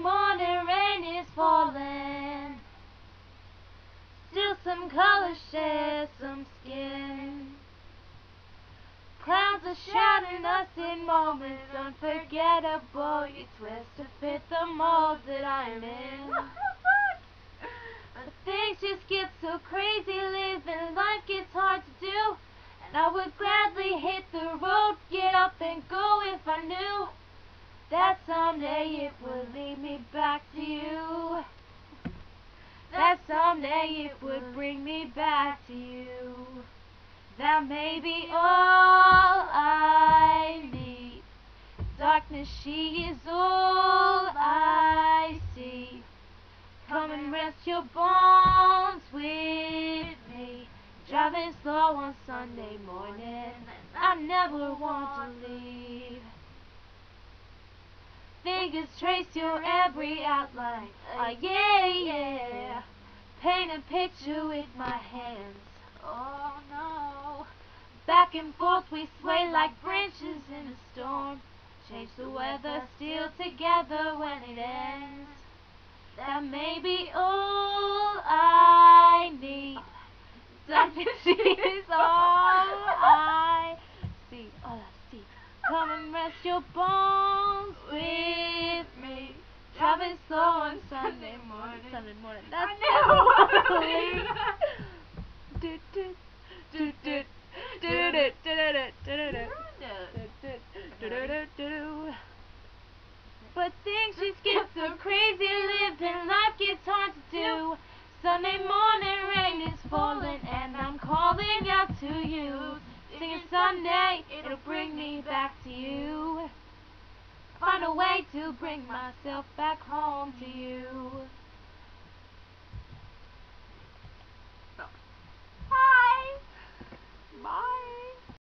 morning rain is falling. Still some color shares some skin. Clouds are shrouding us in moments unforgettable. You twist to fit the mold that I'm in. But things just get so crazy, living life gets hard to do. And I would gladly hit the road, get up and go if I knew that someday it would lead me back to you. That someday it would bring me back to you. That may be all I need. Darkness, she is all I see. Come and rest your bones with me. Driving slow on Sunday morning, I never want to leave. Fingers trace your every outline. Yeah, yeah. Paint a picture with my hands. Oh no. Back and forth we sway like branches in a storm. Change the weather, still together when it ends. That may be all I need. Darkness is all I see. All I see. Come and rest your bones with me. Driving slow on Sunday morning. That's I never want to leave. But things just get so crazy, living life gets hard to do. Sunday morning rain is falling and I'm calling out to you. Singing Sunday, it'll bring me back to you. Find a way to bring myself back home to you.